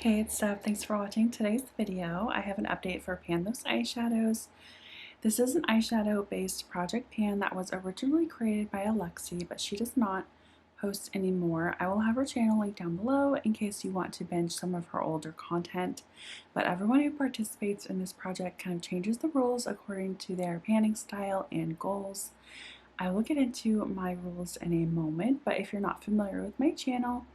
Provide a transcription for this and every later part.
Hey, it's Steph. Thanks for watching today's video. I have an update for Pan Those Eyeshadows. This is an eyeshadow based project pan that was originally created by Alexi, but she does not post anymore. I will have her channel linked down below in case you want to binge some of her older content. But everyone who participates in this project kind of changes the rules according to their panning style and goals. I will get into my rules in a moment, but if you're not familiar with my channel,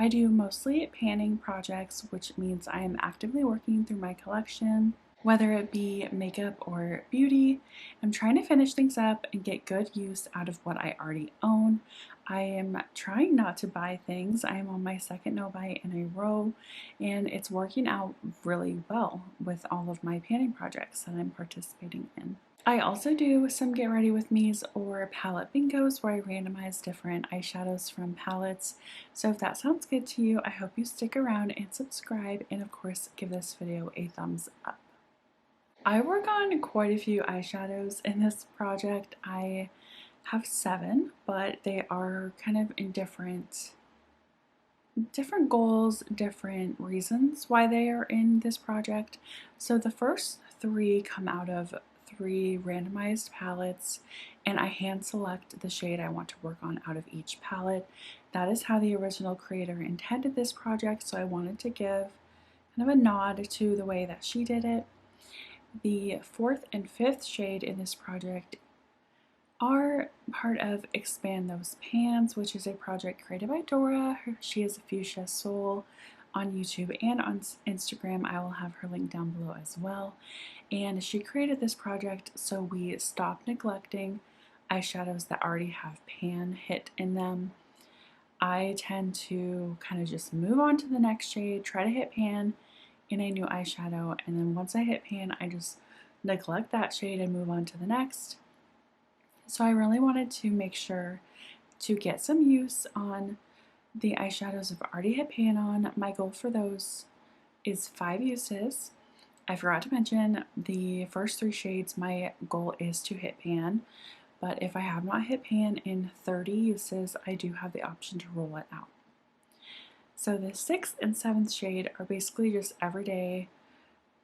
I do mostly panning projects, which means I am actively working through my collection, whether it be makeup or beauty. I'm trying to finish things up and get good use out of what I already own. I am trying not to buy things. I am on my second no buy in a row, and it's working out really well with all of my panning projects that I'm participating in. I also do some get ready with me's or palette bingos where I randomize different eyeshadows from palettes. So if that sounds good to you, I hope you stick around and subscribe, and of course give this video a thumbs up. I work on quite a few eyeshadows in this project. I have 7, but they are kind of in different goals, different reasons why they are in this project. So the first 3 come out of 3 randomized palettes, and I hand select the shade I want to work on out of each palette. That is how the original creator intended this project, so I wanted to give kind of a nod to the way that she did it. The 4th and 5th shade in this project are part of Expand Those Pans, which is a project created by Dora. She is a Fuchsia Soul on YouTube and on Instagram. I will have her link down below as well. And she created this project so we stop neglecting eyeshadows that already have pan hit in them. I tend to kind of just move on to the next shade, try to hit pan in a new eyeshadow, and then once I hit pan, I just neglect that shade and move on to the next. So I really wanted to make sure to get some use on the eyeshadows I've already hit pan on. My goal for those is 5 uses. I forgot to mention the first 3 shades, my goal is to hit pan, but if I have not hit pan in 30 uses, I do have the option to roll it out. So the 6th and 7th shade are basically just everyday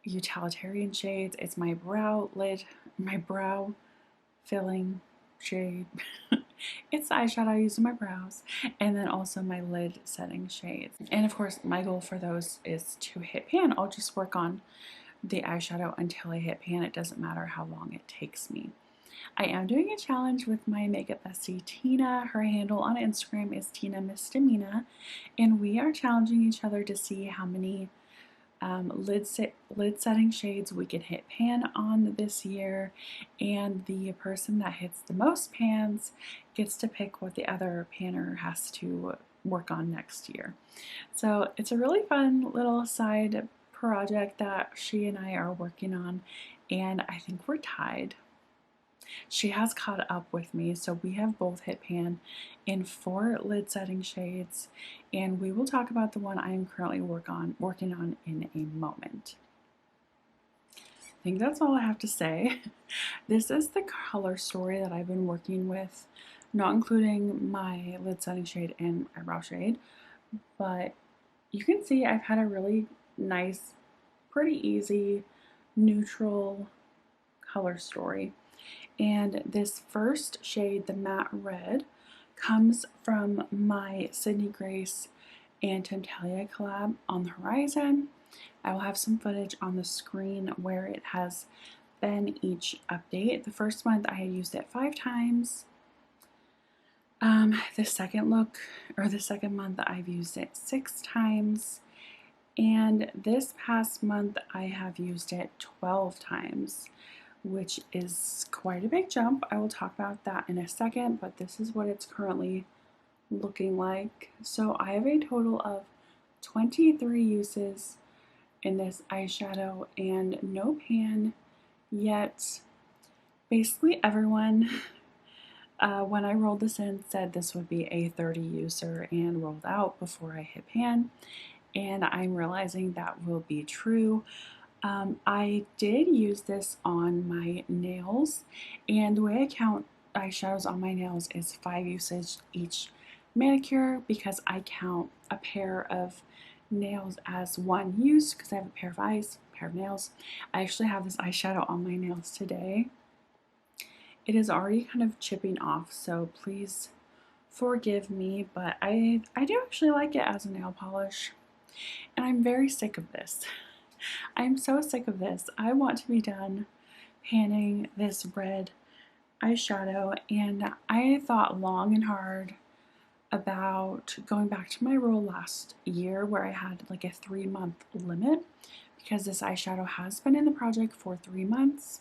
utilitarian shades. It's my brow filling shade. It's the eyeshadow I use in my brows, and then also my lid setting shades. And of course, my goal for those is to hit pan. I'll just work on the eyeshadow until I hit pan. It doesn't matter how long it takes me. I am doing a challenge with my makeup bestie Tina. Her handle on Instagram is Tina Misdemeanor, and we are challenging each other to see how many lid setting shades we can hit pan on this year, and the person that hits the most pans gets to pick what the other panner has to work on next year. So it's a really fun little side project that she and I are working on, and I think we're tied. She has caught up with me, so we have both hit pan in 4 lid setting shades, and we will talk about the one I am currently working on in a moment. I think that's all I have to say. This is the color story that I've been working with, not including my lid setting shade and eyebrow shade, but you can see I've had a really nice, pretty easy, neutral color story. And this first shade, the matte red, comes from my Sydney Grace and Temptalia collab on the horizon. I will have some footage on the screen where it has been each update. The first month I had used it 5 times. The second month I've used it 6 times. And this past month I have used it 12 times, which is quite a big jump. I will talk about that in a second, but this is what it's currently looking like. So I have a total of 23 uses in this eyeshadow and no pan yet. Basically everyone, when I rolled this in, said this would be a 30 user and rolled out before I hit pan, and I'm realizing that will be true. I did use this on my nails, and the way I count eyeshadows on my nails is 5 usage each manicure, because I count a pair of nails as one use because I have a pair of eyes, pair of nails. I actually have this eyeshadow on my nails today. It is already kind of chipping off, so please forgive me, but I do actually like it as a nail polish. And I'm very sick of this. I'm so sick of this. I want to be done panning this red eyeshadow, and I thought long and hard about going back to my rule last year where I had like a 3-month limit because this eyeshadow has been in the project for 3 months.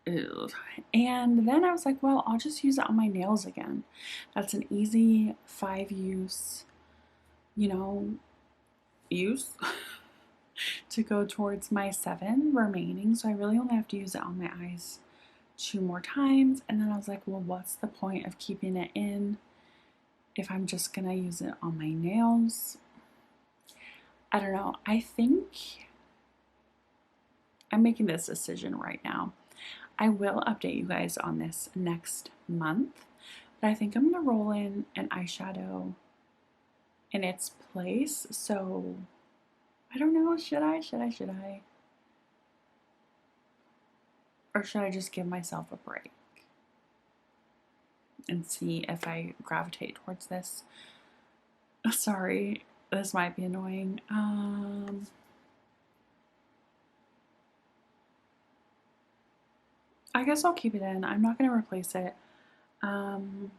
Ew. And then I was like, well, I'll just use it on my nails again. That's an easy 5-use, use to go towards my 7 remaining. So I really only have to use it on my eyes 2 more times. And then I was like, well, what's the point of keeping it in if I'm just gonna use it on my nails? I don't know. I think I'm making this decision right now. I will update you guys on this next month, but I think I'm gonna roll in an eyeshadow in its place. So I don't know, should I? Or should I just give myself a break and see if I gravitate towards this? Sorry, this might be annoying. I guess I'll keep it in. I'm not going to replace it. I'm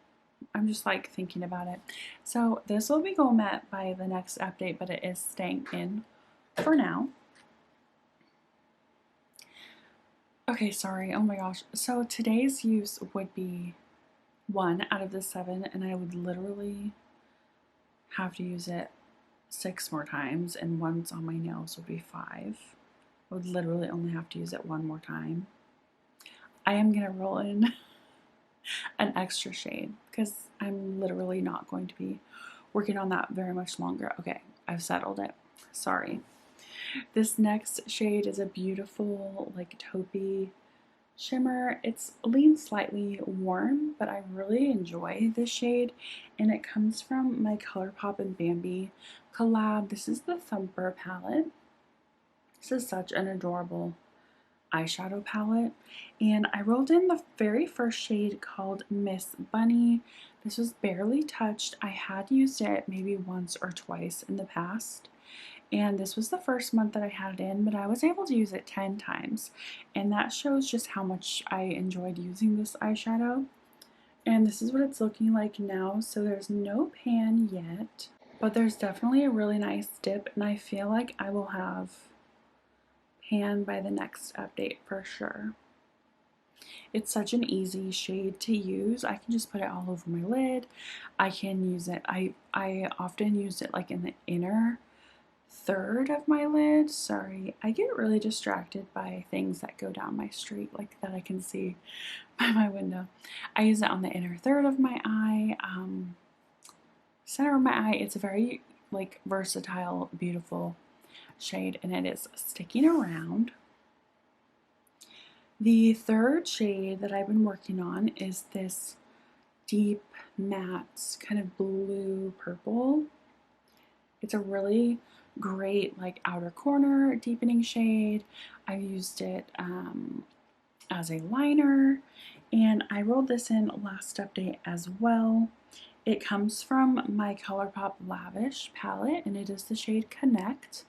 just like thinking about it. So this will be Gourmet by the next update, but it is staying in for now. Okay, sorry. Oh my gosh. So today's use would be 1 out of the 7, and I would literally have to use it 6 more times, and once on my nails would be 5. I would literally only have to use it 1 more time. I am going to roll in an extra shade because I'm literally not going to be working on that very much longer. Okay, I've settled it. Sorry. This next shade is a beautiful like taupey shimmer. It's leans slightly warm, but I really enjoy this shade, and it comes from my ColourPop and Bambi collab. This is the Thumper palette. This is such an adorable eyeshadow palette, and I rolled in the very first shade called Miss Bunny. This was barely touched. I had used it maybe once or twice in the past, and this was the first month that I had it in, but I was able to use it 10 times, and that shows just how much I enjoyed using this eyeshadow. And this is what it's looking like now. So there's no pan yet, but there's definitely a really nice dip, and I feel like I will have pan by the next update for sure. It's such an easy shade to use. I can just put it all over my lid. I can use it, I often use it like in the inner third of my lid. Sorry, I get really distracted by things that go down my street like that I can see by my window. I use it on the inner third of my eye, center of my eye. It's a very like versatile, beautiful shade, and it is sticking around. The third shade that I've been working on is this deep matte kind of blue purple. It's a really great like outer corner deepening shade. I've used it as a liner, and I rolled this in last update as well. It comes from my ColourPop Lavish palette, and it is the shade Connect.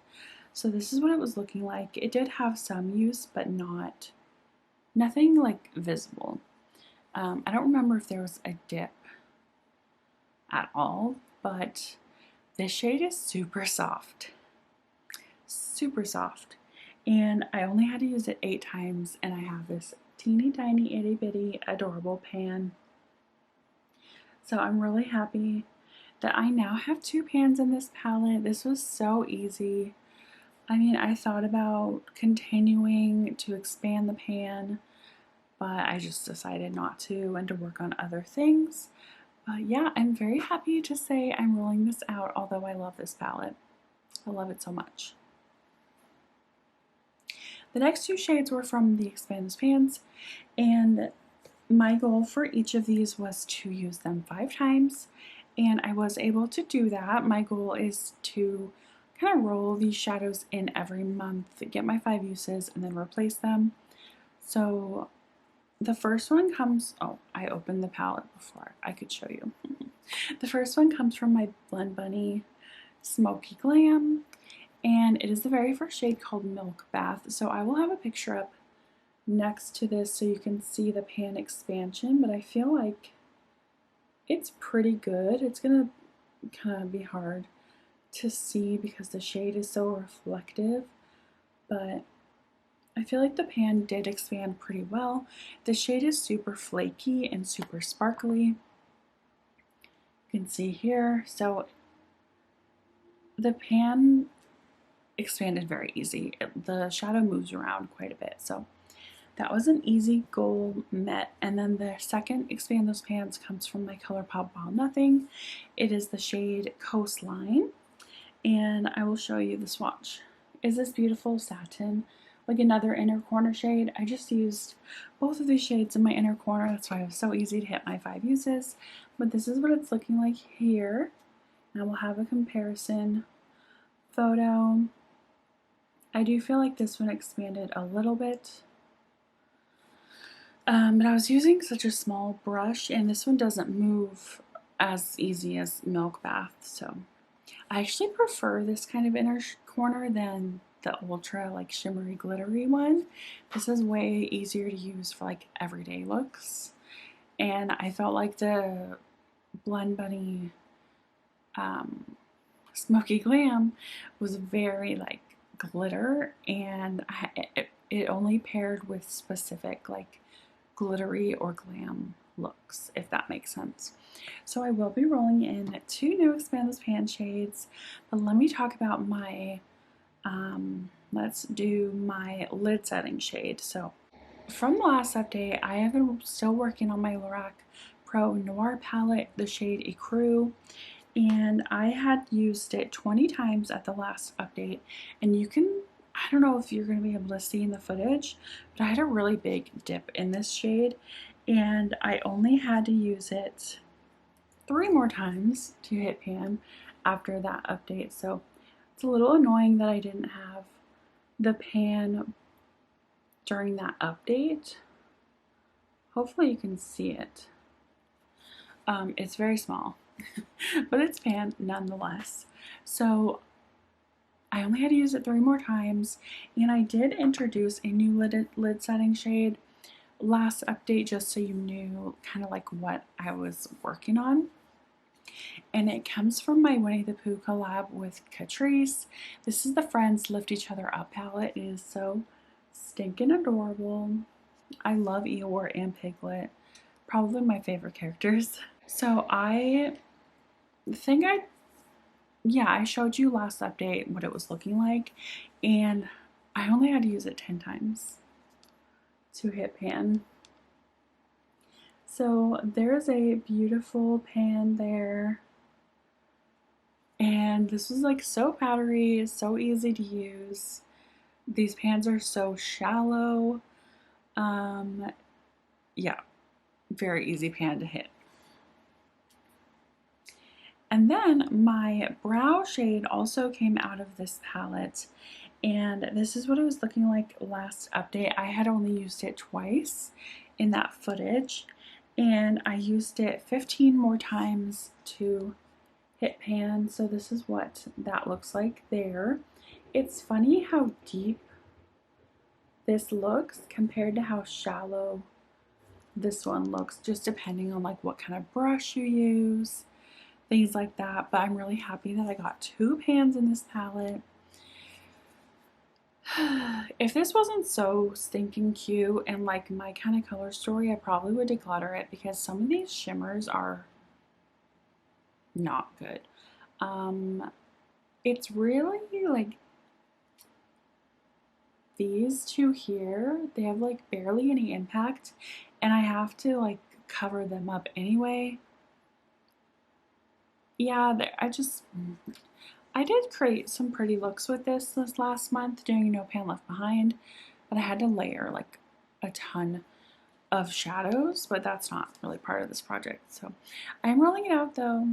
So this is what it was looking like. It did have some use, but nothing like visible. I don't remember if there was a dip at all, but this shade is super soft. Super soft. And I only had to use it 8 times, and I have this teeny tiny itty bitty adorable pan. So I'm really happy that I now have 2 pans in this palette. This was so easy. I mean, I thought about continuing to expand the pan, but I just decided not to and to work on other things. Yeah, I'm very happy to say I'm rolling this out, although I love this palette. I love it so much. The next 2 shades were from the Expand This pans, and my goal for each of these was to use them 5 times and I was able to do that. My goal is to kind of roll these shadows in every month, get my 5 uses, and then replace them. So the first one comes, oh, I opened the palette before I could show you. The first one comes from my Blend Bunny Smoky Glam, and it is the very first shade called Milk Bath. So I will have a picture up next to this so you can see the pan expansion, but I feel like it's pretty good. It's gonna kind of be hard to see because the shade is so reflective, but I feel like the pan did expand pretty well. The shade is super flaky and super sparkly. You can see here. So the pan expanded very easy. The shadow moves around quite a bit. So that was an easy goal met. And then the second Expand Those Pans comes from my ColourPop While Nothing. It is the shade Coastline. And I will show you the swatch. Is this beautiful satin, like another inner corner shade. I just used both of these shades in my inner corner. That's why it was so easy to hit my 5 uses. But this is what it's looking like here. And I will have a comparison photo. I do feel like this one expanded a little bit. But I was using such a small brush, and this one doesn't move as easy as Milk Bath. So I actually prefer this kind of inner corner than the ultra like shimmery glittery one. This is way easier to use for like everyday looks, and I felt like the Blend Bunny Smoky Glam was very like glitter, and it only paired with specific like glittery or glam looks, if that makes sense. So I will be rolling in 2 new Expand Those Pan shades, but let me talk about my let's do my lid setting shade. So from the last update, I have been still working on my Lorac Pro Noir palette, the shade Acrew, and I had used it 20 times at the last update, and you can, I don't know if you're going to be able to see in the footage, but I had a really big dip in this shade, and I only had to use it 3 more times to hit pan after that update. So it's a little annoying that I didn't have the pan during that update. Hopefully you can see it. It's very small, but it's pan nonetheless. So I only had to use it 3 more times, and I did introduce a new lid setting shade last update just so you knew kind of like what I was working on. And it comes from my Winnie the Pooh collab with Catrice. This is the Friends Lift Each Other Up palette. It is so stinking adorable. I love Eeyore and Piglet. Probably my favorite characters. So I showed you last update what it was looking like, and I only had to use it 10 times to hit pan. So there's a beautiful pan there, and this was like so powdery, so easy to use. These pans are so shallow. Yeah, very easy pan to hit. And then my brow shade also came out of this palette, and this is what it was looking like last update. I had only used it twice in that footage, and I used it 15 more times to hit pan. So this is what that looks like there. It's funny how deep this looks compared to how shallow this one looks, just depending on like what kind of brush you use, things like that. But I'm really happy that I got 2 pans in this palette. If this wasn't so stinking cute and like my kind of color story, I probably would declutter it because some of these shimmers are not good. It's really like these 2 here, they have like barely any impact, and I have to like cover them up anyway. Yeah, I did create some pretty looks with this last month doing No Pan Left Behind, but I had to layer like a ton of shadows, but that's not really part of this project. So I'm rolling it out though.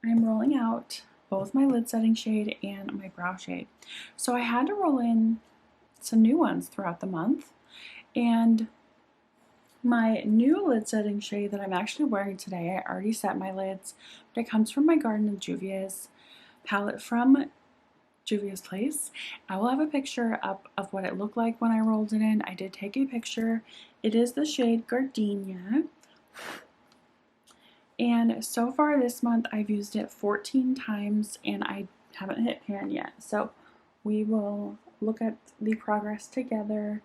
I'm rolling out both my lid setting shade and my brow shade. So I had to roll in some new ones throughout the month, and my new lid setting shade that I'm actually wearing today, I already set my lids, but it comes from my Garden of Juvia's palette from Juvia's Place. I will have a picture up of what it looked like when I rolled it in. I did take a picture. It is the shade Gardinia. And so far this month I've used it 14 times and I haven't hit pan yet. So we will look at the progress together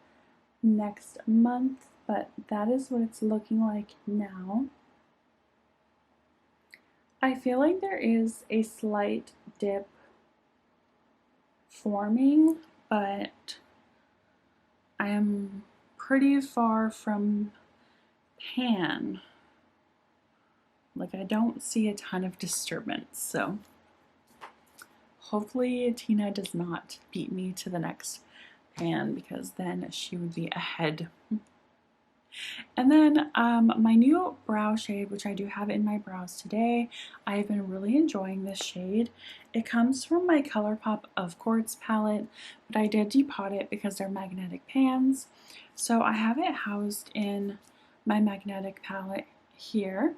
next month, but that is what it's looking like now. I feel like there is a slight dip forming, but I am pretty far from pan. Like, I don't see a ton of disturbance, so hopefully Tina does not beat me to the next pan, because then she would be ahead. And then my new brow shade, which I do have in my brows today, I have been really enjoying this shade. It comes from my ColourPop Of Quartz palette, but I did depot it because they're magnetic pans. So I have it housed in my magnetic palette here.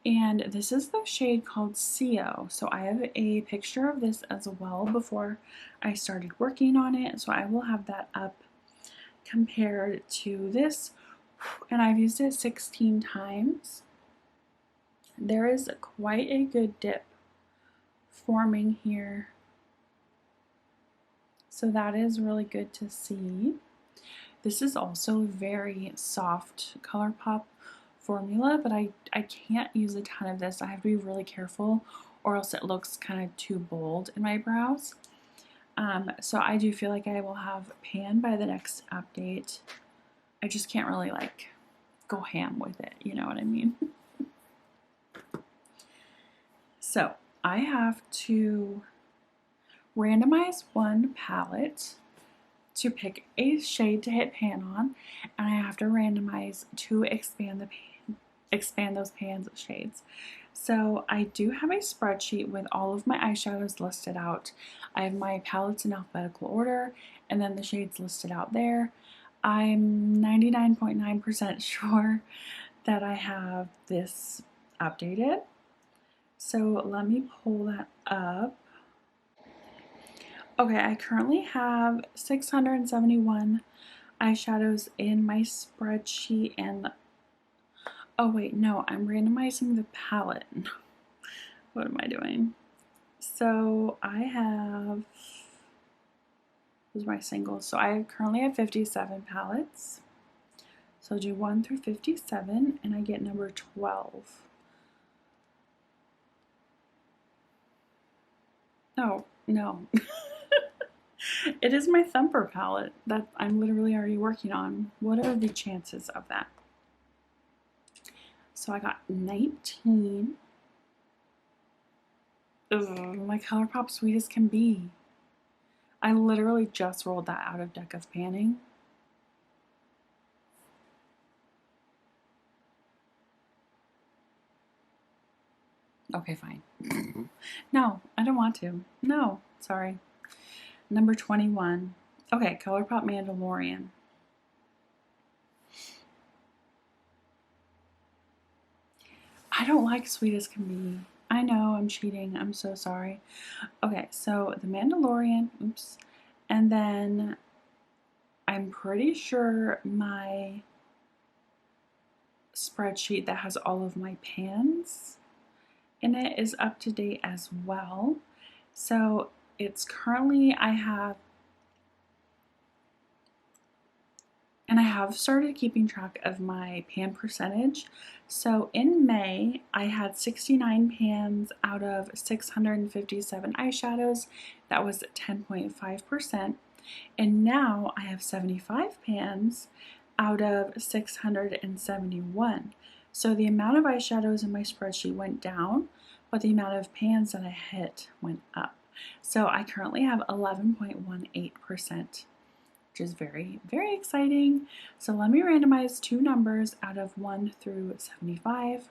And this is the shade called Seio. So I have a picture of this as well before I started working on it. So I will have that up compared to this. And I've used it 16 times. There is quite a good dip forming here. So that is really good to see. This is also a very soft ColourPop formula, but I can't use a ton of this. I have to be really careful or else it looks kind of too bold in my brows. So I do feel like I will have pan by the next update. I just can't really like go ham with it, you know what I mean? So I have to randomize one palette to pick a shade to hit pan on, and I have to randomize to expand those pans of shades. So I do have a spreadsheet with all of my eyeshadows listed out. I have my palettes in alphabetical order and then the shades listed out there. I'm 99.9% sure that I have this updated. So let me pull that up. Okay, I currently have 671 eyeshadows in my spreadsheet, and oh wait, no, I'm randomizing the palette. What am I doing? So I have, those are my singles. So I currently have 57 palettes. So I'll do 1 through 57 and I get number 12. Oh, no. It is my Thumper palette that I'm literally already working on. What are the chances of that? So I got 19. Ugh, my ColourPop sweet as can be. I literally just rolled that out of deck of panning. Okay, fine. No, I don't want to. No, sorry. Number 21. Okay, ColourPop Mandalorian. I don't like sweet as can be. I know, I'm cheating. I'm so sorry. Okay, so the Mandalorian, oops. And then I'm pretty sure my spreadsheet that has all of my pans in it is up to date as well. So it's currently, I have started keeping track of my pan percentage. So in May, I had 69 pans out of 657 eyeshadows. That was 10.5%. And now I have 75 pans out of 671. So the amount of eyeshadows in my spreadsheet went down, but the amount of pans that I hit went up. So I currently have 11.18%. which is very, very exciting. So let me randomize two numbers out of 1 through 75.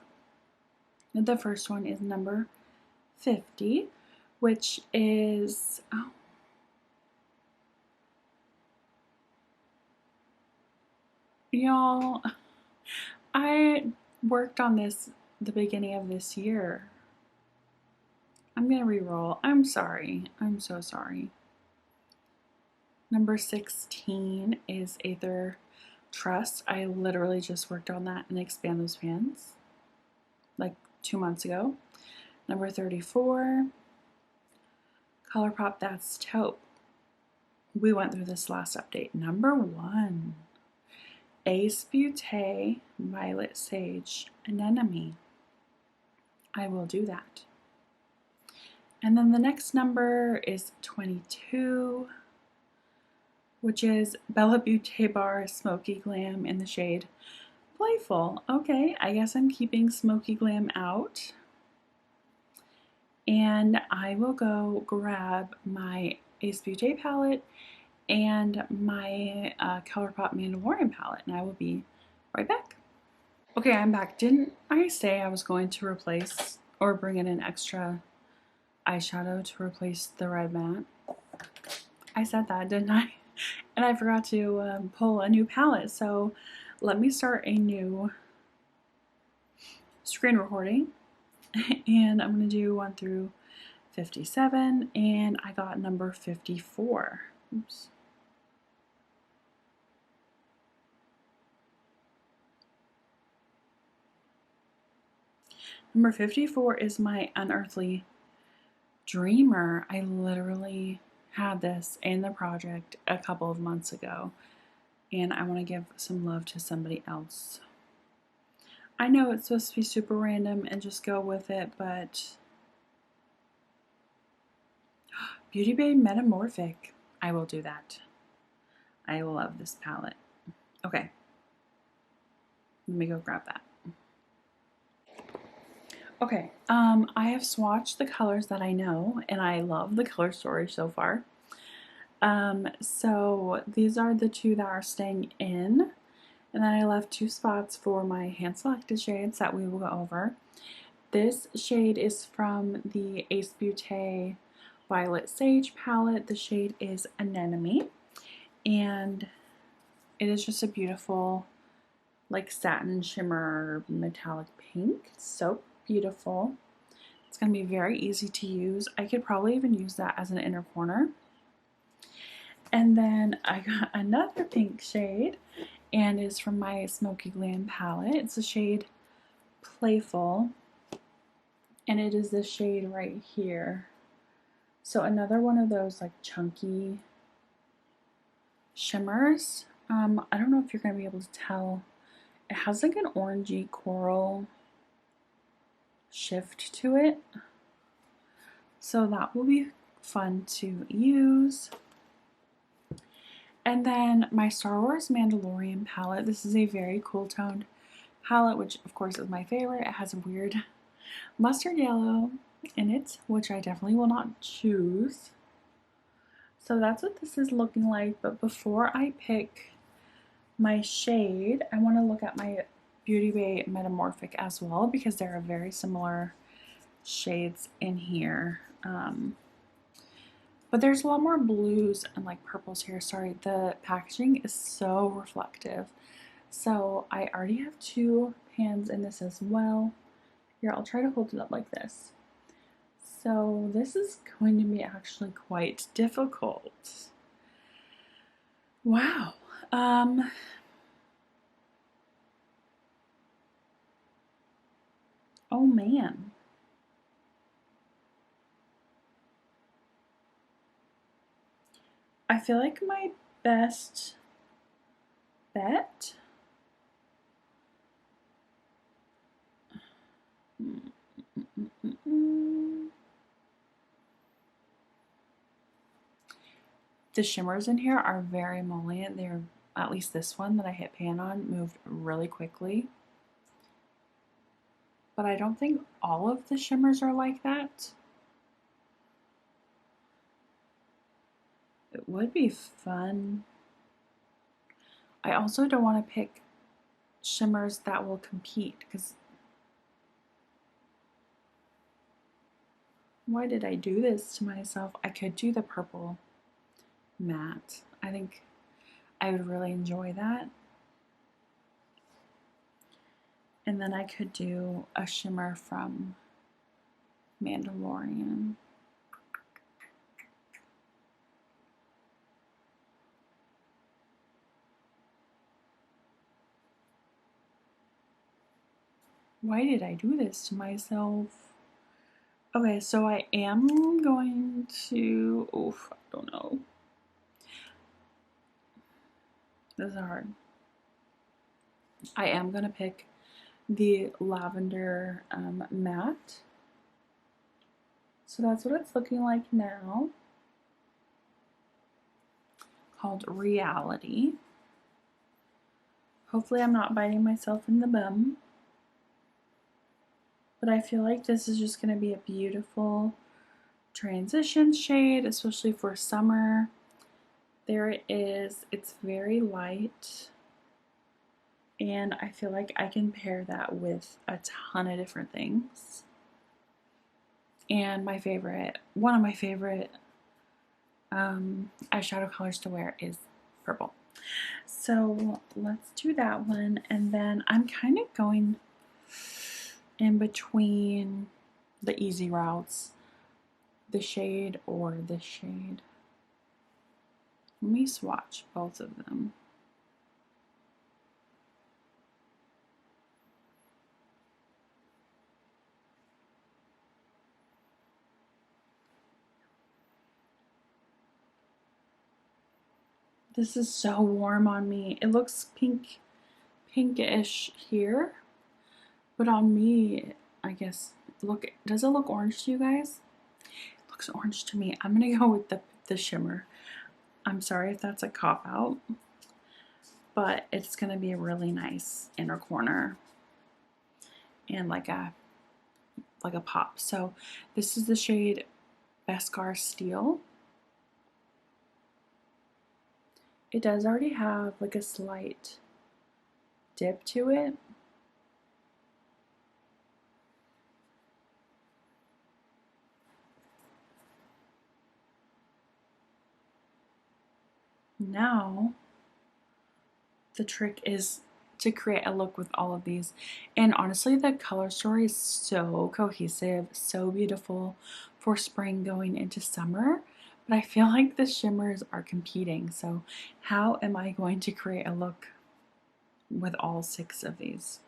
The first one is number 50, which is, oh, y'all, I worked on this the beginning of this year. I'm gonna re-roll. I'm sorry. I'm so sorry. Number 16 is Aether Trust. I literally just worked on that and expand those pans like 2 months ago. Number 34, Colourpop That's Taupe. We went through this last update. Number 1, Ace Beauté Violet Sage Anemone. I will do that. And then the next number is 22, which is Bella Beauté Bar Smoky Glam in the shade Playful. Okay, I guess I'm keeping Smoky Glam out. And I will go grab my Ace Beauté palette and my Colourpop Mandalorian palette, and I will be right back. Okay, I'm back. Didn't I say I was going to replace or bring in an extra eyeshadow to replace the red matte? I said that, didn't I? And I forgot to pull a new palette, so let me start a new screen recording, and I'm going to do 1 through 57, and I got number 54. Oops. Number 54 is my Unearthly Dreamer. I literally had this in the project a couple of months ago, and I want to give some love to somebody else. I know it's supposed to be super random and just go with it, but Beauty Bay Metamorphic. I will do that. I love this palette. Okay. Let me go grab that. Okay, I have swatched the colors that I know, and I love the color storage so far. So these are the 2 that are staying in, and then I left 2 spots for my hand selected shades that we will go over. This shade is from the Ace Beauté Violet Sage palette. The shade is Anemone, and it is just a beautiful, like, satin shimmer metallic pink. It's so beautiful. It's going to be very easy to use. I could probably even use that as an inner corner. And then I got another pink shade, and it's from my Smoky Glam palette. It's the shade Playful, and it is this shade right here. So another one of those like chunky shimmers. I don't know if you're going to be able to tell. It has like an orangey coral shift to it, so that will be fun to use. And then my Star Wars Mandalorian palette. This is a very cool toned palette, which of course is my favorite. It has a weird mustard yellow in it, which I definitely will not choose. So that's what this is looking like. But before I pick my shade, I want to look at my Beauty Bay Metamorphic as well, because there are very similar shades in here. But there's a lot more blues and like purples here. Sorry, the packaging is so reflective. So I already have 2 pans in this as well. Here, I'll try to hold it up like this. So this is going to be actually quite difficult. Wow. Oh man. I feel like my best bet the shimmers in here are very emollient. They're, at least this one that I hit pan on, moved really quickly. But I don't think all of the shimmers are like that. It would be fun. I also don't want to pick shimmers that will compete, because Why did I do this to myself? I could do the purple matte. I think I would really enjoy that. And then I could do a shimmer from Mandalorian. Why did I do this to myself? Okay, so I am going to, oof, I don't know. This is hard. I am going to pick the lavender matte. So that's what it's looking like now. Called Reality. Hopefully I'm not biting myself in the bum. But I feel like this is just going to be a beautiful transition shade, especially for summer. There it is. It's very light. And I feel like I can pair that with a ton of different things. And my favorite, one of my favorite eyeshadow colors to wear is purple. So let's do that one. And then I'm kind of going in between the easy routes, the shade or this shade. Let me swatch both of them. This is so warm on me. It looks pinkish here, but on me, I guess, look, does it look orange to you guys? It looks orange to me. I'm gonna go with the shimmer. I'm sorry if that's a cop out, but it's gonna be a really nice inner corner and like a pop. So this is the shade Bascar Steel. It does already have like a slight dip to it. Now the trick is to create a look with all of these, and honestly the color story is so cohesive, so beautiful for spring going into summer, but I feel like the shimmers are competing. So how am I going to create a look with all 6 of these?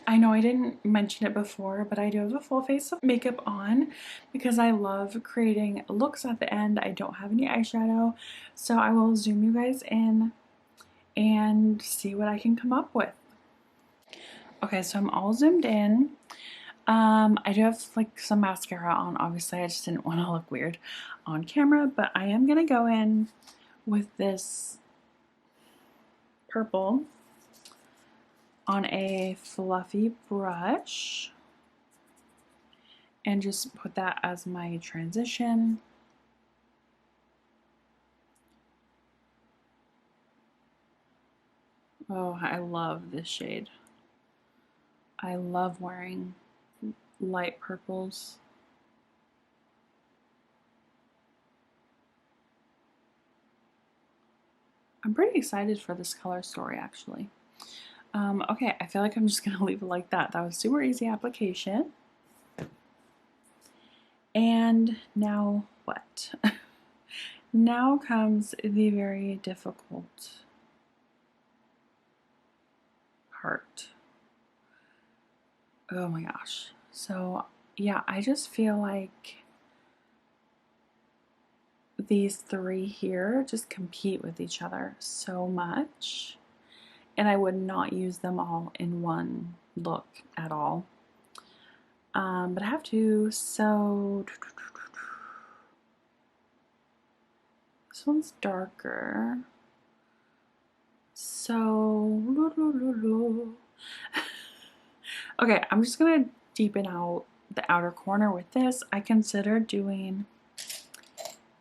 I know I didn't mention it before, but I do have a full face of makeup on because I love creating looks at the end. I don't have any eyeshadow, so I will zoom you guys in and see what I can come up with. Okay, so I'm all zoomed in. I do have like some mascara on. Obviously, I just didn't want to look weird on camera, but I am gonna go in with this purple on a fluffy brush and just put that as my transition. Oh, I love this shade. I love wearing light purples. I'm pretty excited for this color story actually. Okay, I feel like I'm just gonna leave it like that. That was super easy application. And now what? Now comes the very difficult part. Oh my gosh. So yeah, I just feel like these 3 here just compete with each other so much, and I would not use them all in one look at all. But I have to, so this one's darker. So okay, I'm just gonna deepen out the outer corner with this. I considered doing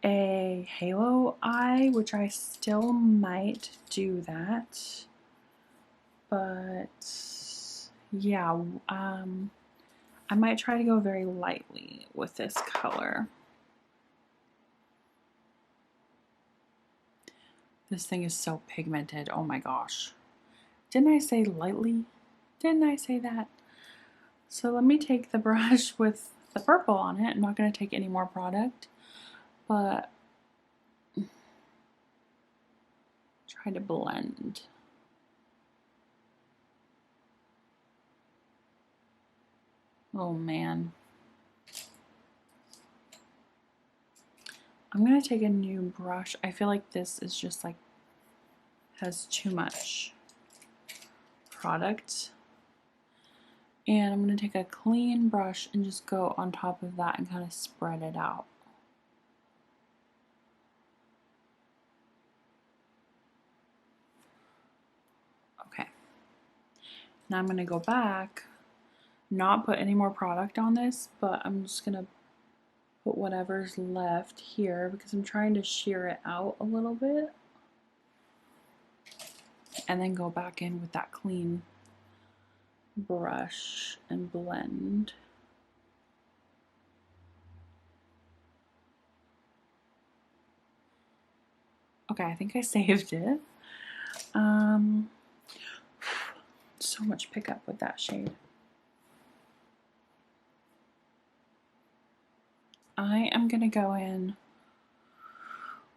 a halo eye, which I still might do that, but yeah, I might try to go very lightly with this color. This thing is so pigmented. Oh my gosh. Didn't I say lightly? Didn't I say that? So let me take the brush with the purple on it. I'm not going to take any more product, but try to blend. Oh man. I'm going to take a new brush. I feel like this is just like has too much product. And I'm going to take a clean brush and just go on top of that and kind of spread it out. Okay. Now I'm going to go back, not put any more product on this, but I'm just going to put whatever's left here because I'm trying to shear it out a little bit. And then go back in with that clean brush and blend. Okay, I think I saved it. So much pickup with that shade. I am gonna go in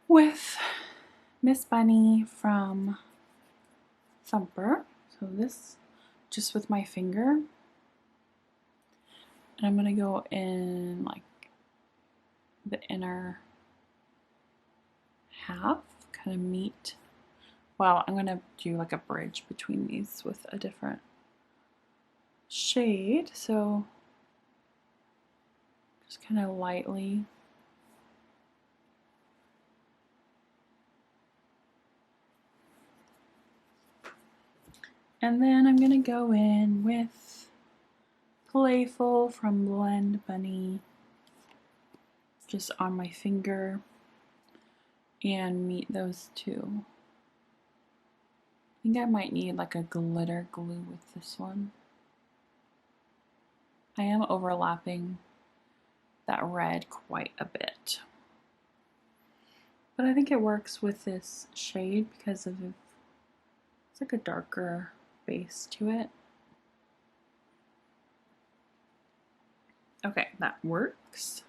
with Miss Bunny from Thumper. So this, just with my finger. And I'm gonna go in like the inner half, kind of meet. Well, I'm gonna do like a bridge between these with a different shade. So just kind of lightly. And then I'm gonna go in with Playful from Blend Bunny, just on my finger, and meet those two. I think I might need like a glitter glue with this one. I am overlapping that red quite a bit. But I think it works with this shade because of it's like a darker base to it. Okay, that works.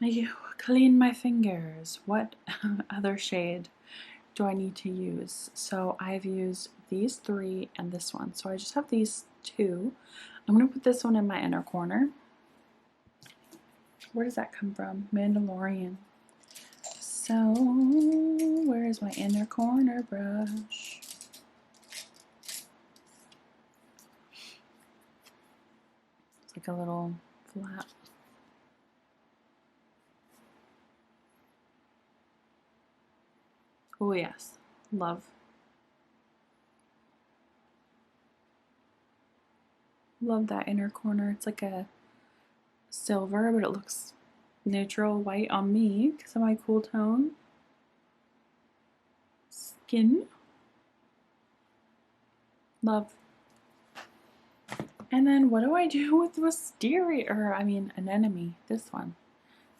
I clean my fingers. What other shade do I need to use? So I've used these three and this one. So I just have these two. I'm going to put this one in my inner corner. Where does that come from? Mandalorian. So where is my inner corner brush? It's like a little flat. Oh yes, love. Love that inner corner. It's like a silver, but it looks neutral white on me because of my cool tone skin. Love. And then what do I do with Wisteria, or I mean Anemone, this one,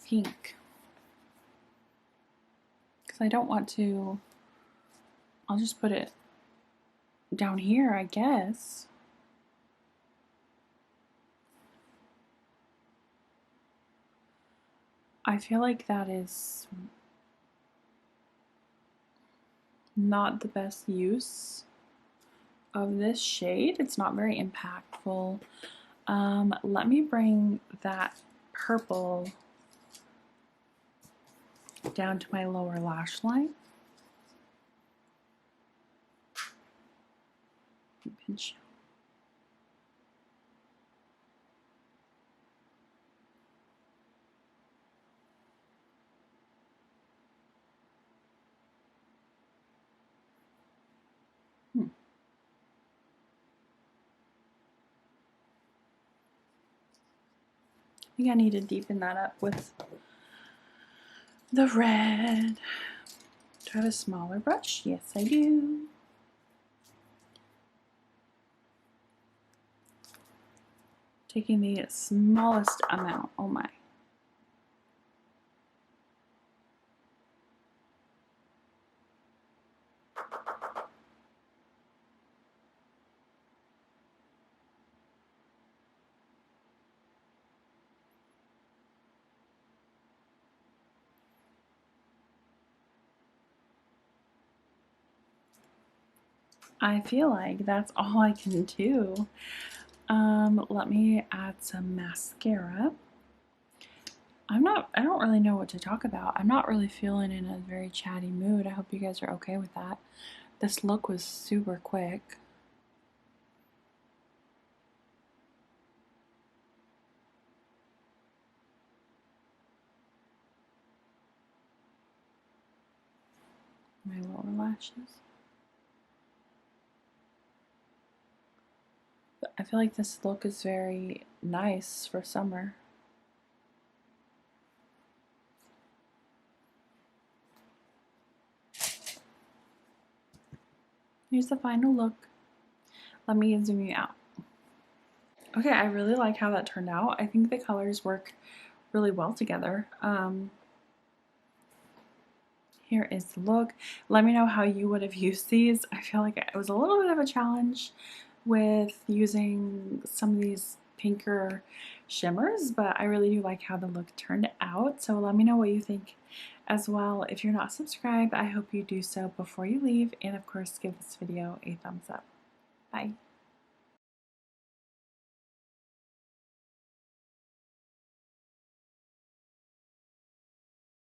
pink. Because I don't want to, I'll just put it down here, I guess. I feel like that is not the best use of this shade. It's not very impactful. Let me bring that purple down to my lower lash line. Pinch. I think I need to deepen that up with the red. Do I have a smaller brush? Yes, I do. Taking the smallest amount. Oh my. I feel like that's all I can do. Let me add some mascara. I don't really know what to talk about. I'm not really feeling in a very chatty mood. I hope you guys are okay with that. This look was super quick. My lower lashes. I feel like this look is very nice for summer. Here's the final look. Let me zoom you out. Okay, I really like how that turned out. I think the colors work really well together. Here is the look. Let me know how you would have used these. I feel like it was a little bit of a challenge with using some of these pinker shimmers, but I really do like how the look turned out. So let me know what you think as well. If you're not subscribed, I hope you do so before you leave, and of course give this video a thumbs up. Bye.